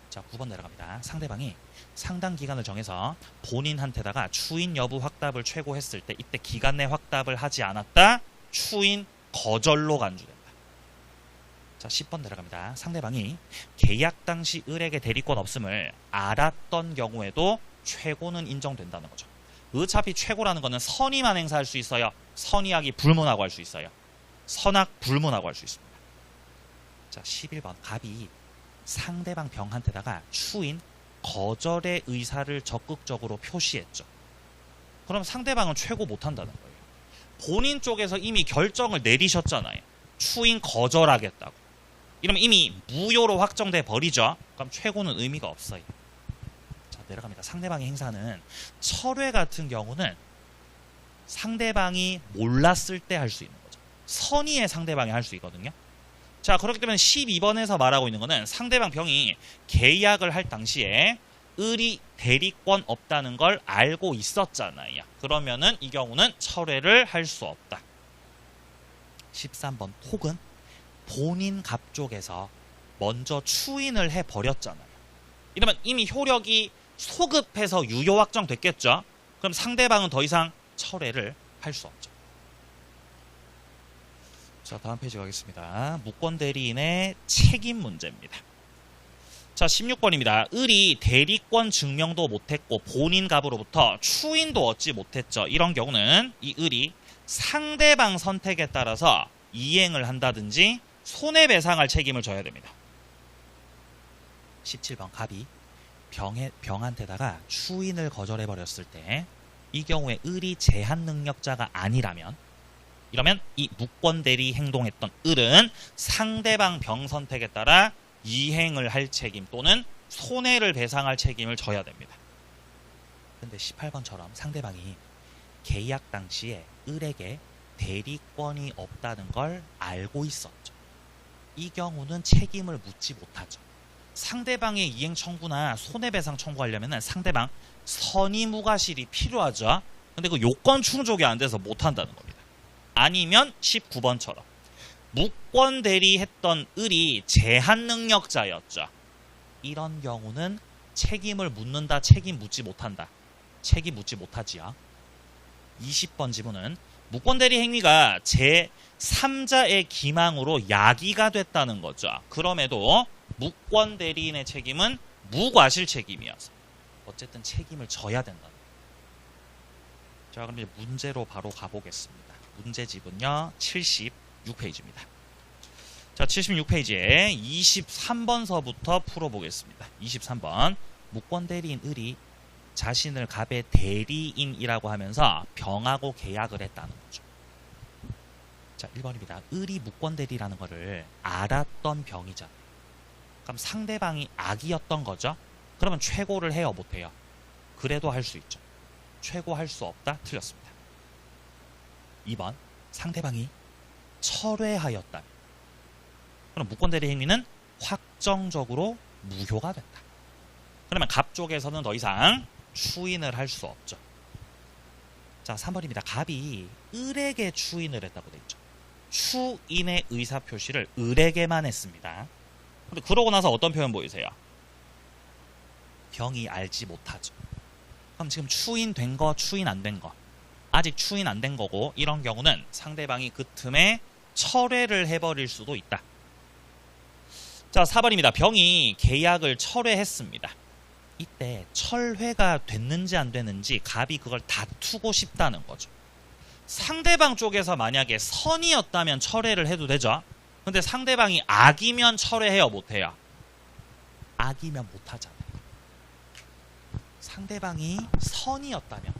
자, 9번 내려갑니다. 상대방이 상당 기간을 정해서 본인한테다가 추인 여부 확답을 최고했을 때 이때 기간 내 확답을 하지 않았다. 추인 거절로 간주된다. 자, 10번 내려갑니다. 상대방이 계약 당시 을에게 대리권 없음을 알았던 경우에도 최고는 인정된다는 거죠. 어차피 최고라는 거는 선의만 행사할 수 있어요. 선의하기 불문하고 할 수 있어요. 선악 불문하고 할 수 있습니다. 자, 11번 갑이 상대방 병한테다가 추인 거절의 의사를 적극적으로 표시했죠. 그럼 상대방은 최고 못한다는 거예요. 본인 쪽에서 이미 결정을 내리셨잖아요. 추인 거절하겠다고. 이러면 이미 무효로 확정돼 버리죠. 그럼 최고는 의미가 없어요. 자, 내려갑니다. 상대방의 행사는 철회 같은 경우는 상대방이 몰랐을 때 할 수 있는 거죠. 선의의 상대방이 할 수 있거든요. 자, 그렇기 때문에 12번에서 말하고 있는 거는 상대방 병이 계약을 할 당시에 을이 대리권 없다는 걸 알고 있었잖아요. 그러면은 이 경우는 철회를 할 수 없다. 13번 혹은 본인 갑 쪽에서 먼저 추인을 해버렸잖아요. 이러면 이미 효력이 소급해서 유효 확정됐겠죠. 그럼 상대방은 더 이상 철회를 할 수 없죠. 자, 다음 페이지 가겠습니다. 무권 대리인의 책임 문제입니다. 자, 16번입니다. 을이 대리권 증명도 못했고 본인 갑으로부터 추인도 얻지 못했죠. 이런 경우는 이 을이 상대방 선택에 따라서 이행을 한다든지 손해배상할 책임을 져야 됩니다. 17번 갑이 병한테다가 추인을 거절해버렸을 때 이 경우에 을이 제한 능력자가 아니라면 이러면 이 무권 대리 행동했던 을은 상대방 병 선택에 따라 이행을 할 책임 또는 손해를 배상할 책임을 져야 됩니다. 근데 18번처럼 상대방이 계약 당시에 을에게 대리권이 없다는 걸 알고 있었죠. 이 경우는 책임을 묻지 못하죠. 상대방의 이행 청구나 손해배상 청구하려면 상대방 선의무과실이 필요하죠. 근데 그 요건 충족이 안 돼서 못한다는 겁니다. 아니면 19번처럼 무권 대리했던 을이 제한 능력자였죠. 이런 경우는 책임을 묻는다, 책임 묻지 못한다. 책임 묻지 못하지요. 20번 지문은 무권 대리 행위가 제3자의 기망으로 야기가 됐다는 거죠. 그럼에도 무권 대리인의 책임은 무과실 책임이어서 어쨌든 책임을 져야 된다는 거예요. 자, 그럼 이제 문제로 바로 가보겠습니다. 문제집은요 76페이지입니다. 자, 76페이지에 23번서부터 풀어보겠습니다. 23번 무권 대리인 을이 자신을 갑의 대리인이라고 하면서 병하고 계약을 했다는 거죠. 자, 1번입니다. 을이 무권 대리라는 거를 알았던 병이잖아요. 그럼 상대방이 악이었던 거죠. 그러면 최고를 해요, 못해요? 그래도 할 수 있죠. 최고할 수 없다? 틀렸습니다. 2번 상대방이 철회하였다면 그럼 무권 대리 행위는 확정적으로 무효가 된다. 그러면 갑 쪽에서는 더 이상 추인을 할 수 없죠. 자, 3번입니다. 갑이 을에게 추인을 했다고 돼 있죠. 추인의 의사표시를 을에게만 했습니다. 근데 그러고 나서 어떤 표현 보이세요? 병이 알지 못하죠. 그럼 지금 추인된 거, 추인 안 된 거. 아직 추인 안 된 거고 이런 경우는 상대방이 그 틈에 철회를 해버릴 수도 있다. 자, 4번입니다. 병이 계약을 철회했습니다. 이때 철회가 됐는지 안 됐는지 갑이 그걸 다투고 싶다는 거죠. 상대방 쪽에서 만약에 선이었다면 철회를 해도 되죠. 근데 상대방이 악이면 철회해요, 못해요? 악이면 못하잖아요. 상대방이 선이었다면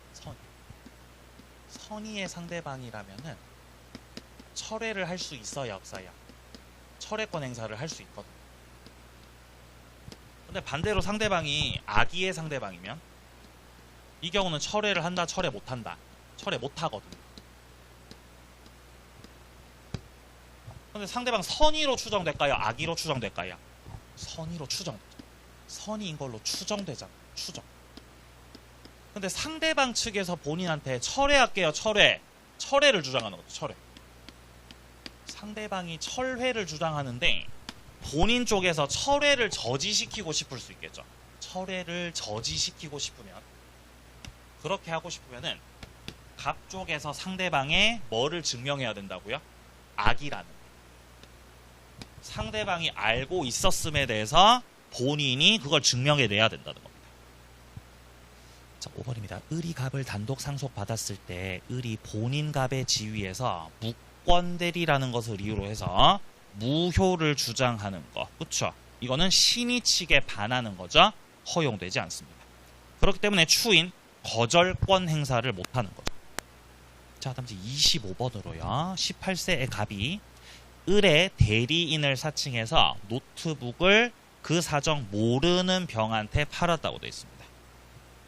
선의의 상대방이라면은 철회를 할 수 있어요, 없어요? 철회권 행사를 할 수 있거든. 근데 반대로 상대방이 악의의 상대방이면 이 경우는 철회를 한다, 철회 못한다. 철회 못하거든. 근데 상대방 선의로 추정될까요? 악의로 추정될까요? 선의로 추정되죠. 선의인 걸로 추정되잖아. 추정. 근데 상대방 측에서 본인한테 철회할게요. 철회를 주장하는 거죠. 철회. 상대방이 철회를 주장하는데 본인 쪽에서 철회를 저지시키고 싶을 수 있겠죠. 철회를 저지시키고 싶으면, 그렇게 하고 싶으면은 갑 쪽에서 상대방의 뭐를 증명해야 된다고요? 악이라는. 상대방이 알고 있었음에 대해서 본인이 그걸 증명해내야 된다는 겁니다. 자, 5번입니다. 을이 갑을 단독 상속받았을 때 을이 본인 갑의 지위에서 무권대리라는 것을 이유로 해서 무효를 주장하는 거. 그쵸? 이거는 신의 측에 반하는 거죠. 허용되지 않습니다. 그렇기 때문에 추인 거절권 행사를 못하는 거죠. 자, 다음 25번으로요. 18세의 갑이 을의 대리인을 사칭해서 노트북을 그 사정 모르는 병한테 팔았다고 되어 있습니다.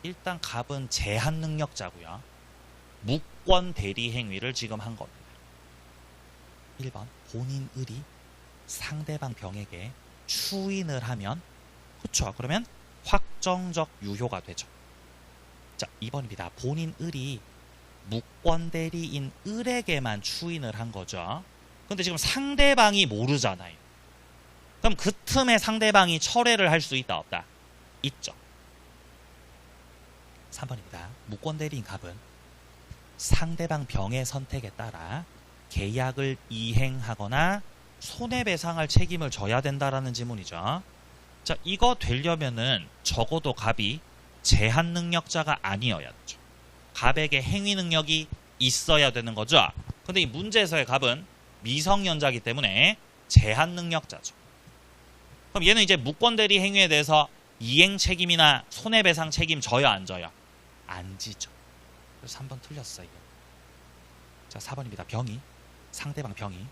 일단 갑은 제한 능력자고요. 무권 대리 행위를 지금 한 겁니다. 1번 본인 을이 상대방 병에게 추인을 하면, 그쵸? 그러면 확정적 유효가 되죠. 자, 2번입니다. 본인 을이 무권 대리인 을에게만 추인을 한 거죠. 근데 지금 상대방이 모르잖아요. 그럼 그 틈에 상대방이 철회를 할 수 있다, 없다? 있죠. 3번입니다. 무권 대리인 갑은 상대방 병의 선택에 따라 계약을 이행하거나 손해배상할 책임을 져야 된다라는 지문이죠. 자, 이거 되려면은 적어도 갑이 제한 능력자가 아니어야 되죠. 갑에게 행위 능력이 있어야 되는 거죠. 근데 이 문제에서의 갑은 미성년자이기 때문에 제한 능력자죠. 그럼 얘는 이제 무권대리 행위에 대해서 이행 책임이나 손해배상 책임 져요, 안 져요? 안 지죠. 그래서 3번 틀렸어요. 자, 4번입니다. 병이, 상대방 병이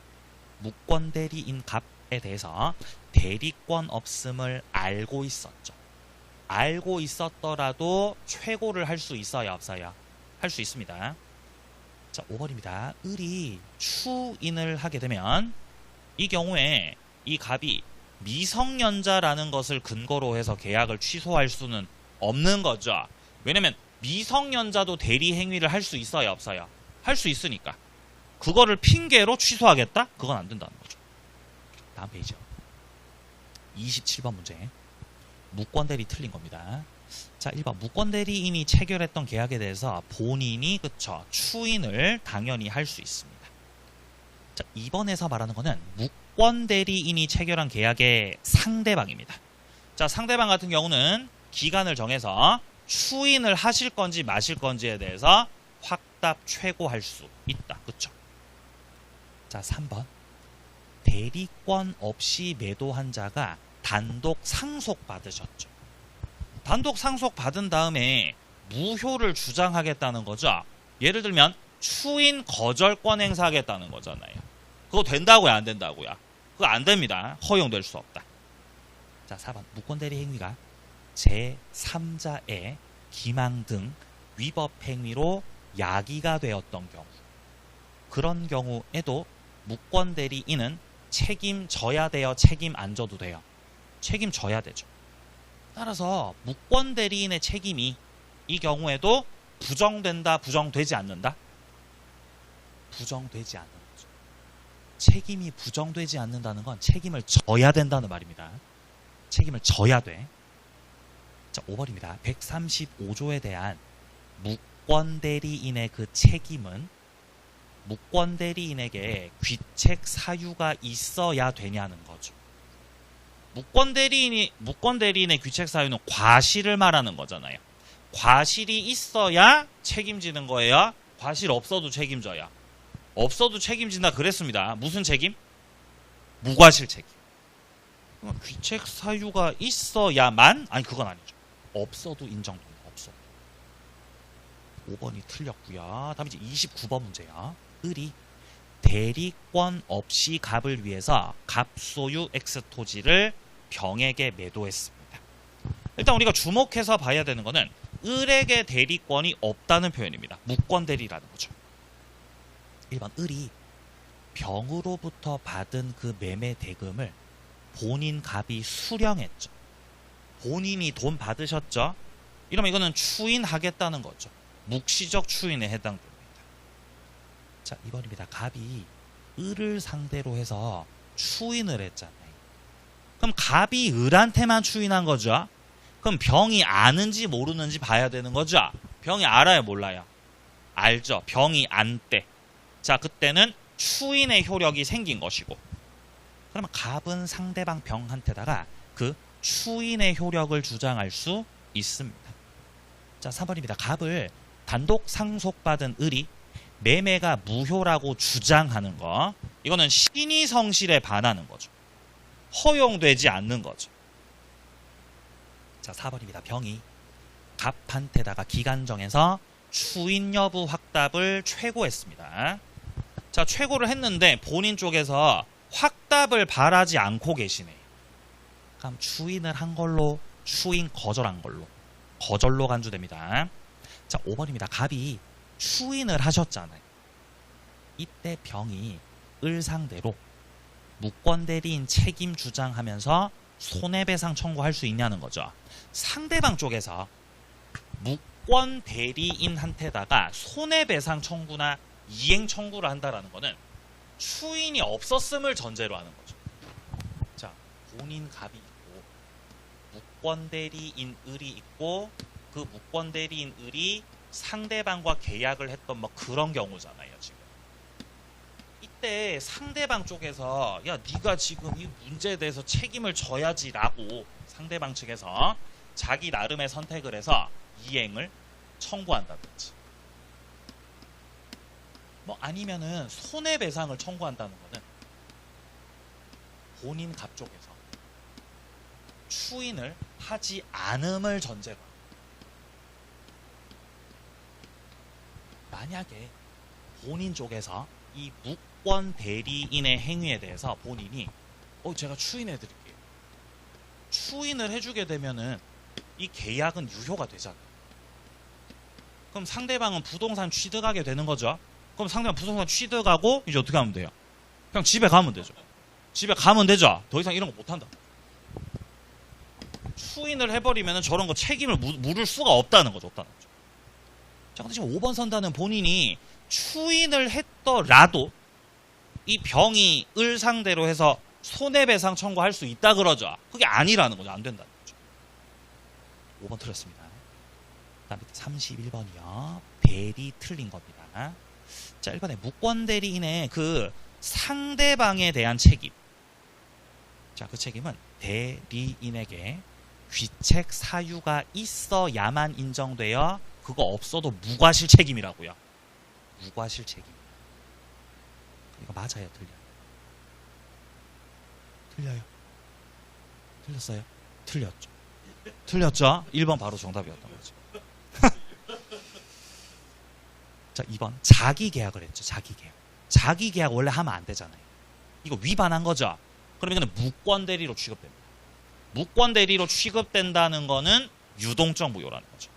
무권대리인 갑에 대해서 대리권 없음을 알고 있었죠. 알고 있었더라도 최고를 할 수 있어요, 없어요? 할 수 있습니다. 자, 5번입니다. 을이 추인을 하게 되면 이 경우에 이 갑이 미성년자라는 것을 근거로 해서 계약을 취소할 수는 없는 거죠. 왜냐면 미성년자도 대리 행위를 할 수 있어요, 없어요? 할 수 있으니까. 그거를 핑계로 취소하겠다? 그건 안 된다는 거죠. 다음 페이지요. 27번 문제. 무권대리 틀린 겁니다. 자, 1번 무권대리인이 체결했던 계약에 대해서 본인이, 그쵸, 추인을 당연히 할 수 있습니다. 자, 2번에서 말하는 거는 무권대리인이 체결한 계약의 상대방입니다. 자, 상대방 같은 경우는 기간을 정해서 추인을 하실 건지 마실 건지에 대해서 확답 최고할 수 있다. 그쵸? 자, 3번 대리권 없이 매도한 자가 단독 상속 받으셨죠. 단독 상속 받은 다음에 무효를 주장하겠다는 거죠. 예를 들면 추인 거절권 행사하겠다는 거잖아요. 그거 된다고요, 안 된다고요? 그거 안 됩니다. 허용될 수 없다. 자, 4번 무권대리 행위가 제3자의 기망 등 위법 행위로 야기가 되었던 경우, 그런 경우에도 무권대리인은 책임져야 돼요, 책임 안 져도 돼요? 책임져야 되죠. 따라서 무권대리인의 책임이 이 경우에도 부정된다, 부정되지 않는다? 부정되지 않는 거죠. 책임이 부정되지 않는다는 건 책임을 져야 된다는 말입니다. 책임을 져야 돼. 자, 5번입니다. 135조에 대한 무권대리인의 그 책임은 무권대리인에게 귀책 사유가 있어야 되냐는 거죠. 무권대리인의 귀책 사유는 과실을 말하는 거잖아요. 과실이 있어야 책임지는 거예요? 과실 없어도 책임져야? 없어도 책임진다 그랬습니다. 무슨 책임? 무과실 책임. 귀책 사유가 있어야만? 아니, 그건 아니죠. 없어도 인정됩니다. 없어도. 5번이 틀렸고요. 다음 이제 29번 문제요. 을이 대리권 없이 갑을 위해서 갑 소유 X 토지를 병에게 매도했습니다. 일단 우리가 주목해서 봐야 되는 거는 을에게 대리권이 없다는 표현입니다. 무권 대리라는 거죠. 1번 을이 병으로부터 받은 그 매매 대금을 본인 갑이 수령했죠. 본인이 돈 받으셨죠. 이러면 이거는 추인하겠다는 거죠. 묵시적 추인에 해당됩니다. 자, 2번입니다. 갑이 을을 상대로 해서 추인을 했잖아요. 그럼 갑이 을한테만 추인한 거죠. 그럼 병이 아는지 모르는지 봐야 되는 거죠. 병이 알아요, 몰라요? 알죠. 병이 안때. 자, 그때는 추인의 효력이 생긴 것이고, 그러면 갑은 상대방 병한테다가 그 추인의 효력을 주장할 수 있습니다. 자, 3번입니다. 갑을 단독 상속받은 을이 매매가 무효라고 주장하는 거, 이거는 신의성실에 반하는 거죠. 허용되지 않는 거죠. 자, 4번입니다. 병이 갑한테다가 기간 정해서 추인 여부 확답을 최고했습니다. 자, 최고를 했는데 본인 쪽에서 확답을 바라지 않고 계시네. 그럼 추인을 한 걸로, 추인 거절한 걸로, 거절로 간주됩니다. 자, 5번입니다. 갑이 추인을 하셨잖아요. 이때 병이 을 상대로 무권 대리인 책임 주장하면서 손해배상 청구할 수 있냐는 거죠. 상대방 쪽에서 무권 대리인한테다가 손해배상 청구나 이행 청구를 한다라는 거는 추인이 없었음을 전제로 하는 거죠. 자, 본인 갑이 있고 무권 대리인 을이 있고 그 무권 대리인 을이 상대방과 계약을 했던 뭐 그런 경우잖아요, 지금. 이때 상대방 쪽에서 야, 네가 지금 이 문제에 대해서 책임을 져야지라고 상대방 측에서 자기 나름의 선택을 해서 이행을 청구한다든지, 뭐 아니면은 손해배상을 청구한다는 거는 본인 갑 쪽에서 추인을 하지 않음을 전제로, 만약에 본인 쪽에서 이 무권 대리인의 행위에 대해서 본인이 제가 추인해 드릴게요, 추인을 해주게 되면은 이 계약은 유효가 되잖아요. 그럼 상대방은 부동산 취득하게 되는 거죠. 그럼 상대방 부동산 취득하고 이제 어떻게 하면 돼요? 그냥 집에 가면 되죠. 집에 가면 되죠. 더 이상 이런 거 못한다. 추인을 해버리면 저런 거 책임을 물을 수가 없다는 거죠. 없다는 거죠. 자, 근데 지금 5번 선단은 본인이 추인을 했더라도 이 병이 을 상대로 해서 손해배상 청구할 수 있다 그러죠. 그게 아니라는 거죠. 안 된다는 거죠. 5번 틀렸습니다. 그 다음에 31번이요. 대리 틀린 겁니다. 자, 1번에 무권 대리인의 그 상대방에 대한 책임. 자, 그 책임은 대리인에게 귀책 사유가 있어야만 인정되어 그거 없어도 무과실 책임이라고요. 무과실 책임. 이거 맞아요, 틀려요? 틀려요? 틀렸어요? 틀렸죠. 틀렸죠? 1번 바로 정답이었던 거죠. 자, 2번 자기 계약을 했죠. 자기 계약. 자기 계약 원래 하면 안 되잖아요. 이거 위반한 거죠. 그러면 이거는 무권 대리로 취급됩니다. 무권 대리로 취급된다는 거는 유동적 무효라는 거죠.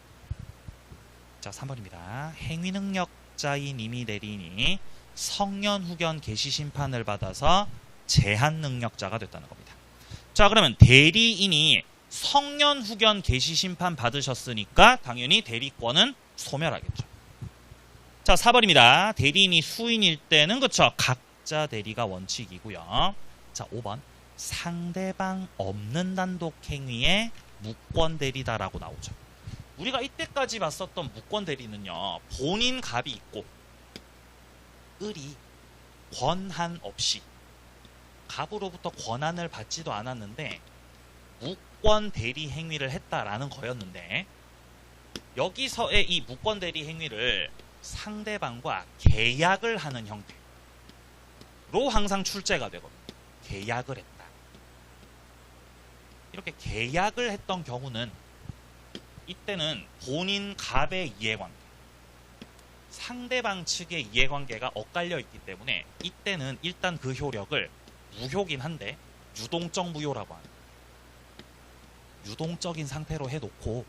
자, 3번입니다. 행위 능력자인 이미 대리인이 성년 후견 개시 심판을 받아서 제한 능력자가 됐다는 겁니다. 자, 그러면 대리인이 성년 후견 개시 심판 받으셨으니까 당연히 대리권은 소멸하겠죠. 자, 4번입니다. 대리인이 수인일 때는 그쵸, 각자 대리가 원칙이고요. 자, 5번 상대방 없는 단독 행위에 무권 대리다라고 나오죠. 우리가 이때까지 봤었던 무권 대리는요, 본인 갑이 있고 을이 권한 없이 갑으로부터 권한을 받지도 않았는데 무권 대리 행위를 했다라는 거였는데, 여기서의 이 무권 대리 행위를 상대방과 계약을 하는 형태로 항상 출제가 되거든요. 계약을 했다. 이렇게 계약을 했던 경우는 이때는 본인 갑의 이해관계, 상대방 측의 이해관계가 엇갈려 있기 때문에 이때는 일단 그 효력을 무효긴 한데 유동적 무효라고 합니다. 유동적인 상태로 해놓고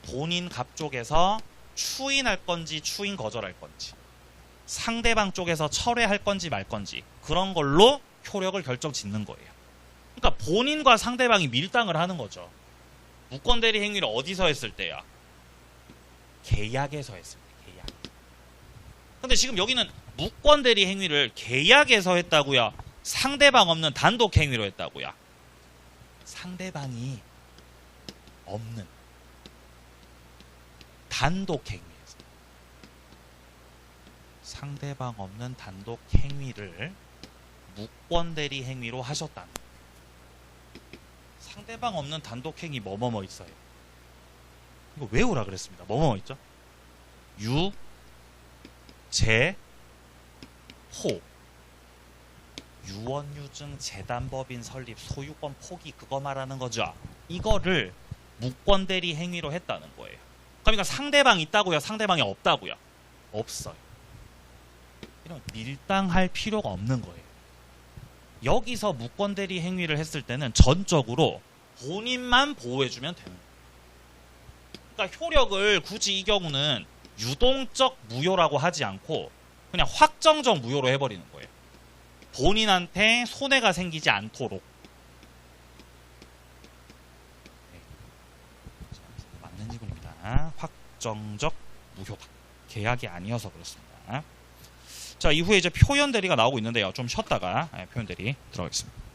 본인 갑 쪽에서 추인할 건지 추인 거절할 건지 상대방 쪽에서 철회할 건지 말 건지 그런 걸로 효력을 결정 짓는 거예요. 그러니까 본인과 상대방이 밀당을 하는 거죠. 무권대리 행위를 어디서 했을 때야? 계약에서 했을 때. 계약. 근데 지금 여기는 무권대리 행위를 계약에서 했다고요? 상대방 없는 단독 행위로 했다고요? 상대방이 없는 단독 행위에서 상대방 없는 단독 행위를 무권대리 행위로 하셨다는 거예요. 상대방 없는 단독 행위 뭐뭐뭐 있어요. 이거 외우라 그랬습니다. 뭐뭐뭐 있죠? 유, 제, 호 유언유증 재단법인 설립 소유권 포기 그거 말하는 거죠. 이거를 무권대리 행위로 했다는 거예요. 그러니까 상대방이 있다고요? 상대방이 없다고요? 없어요. 이런 밀당할 필요가 없는 거예요. 여기서 무권대리 행위를 했을 때는 전적으로 본인만 보호해주면 되는 거예요. 그러니까 효력을 굳이 이 경우는 유동적 무효라고 하지 않고 그냥 확정적 무효로 해버리는 거예요. 본인한테 손해가 생기지 않도록. 네. 맞는 지문입니다. 확정적 무효다. 계약이 아니어서 그렇습니다. 자, 이후에 이제 표현 대리가 나오고 있는데요. 좀 쉬었다가 표현 대리 들어가겠습니다.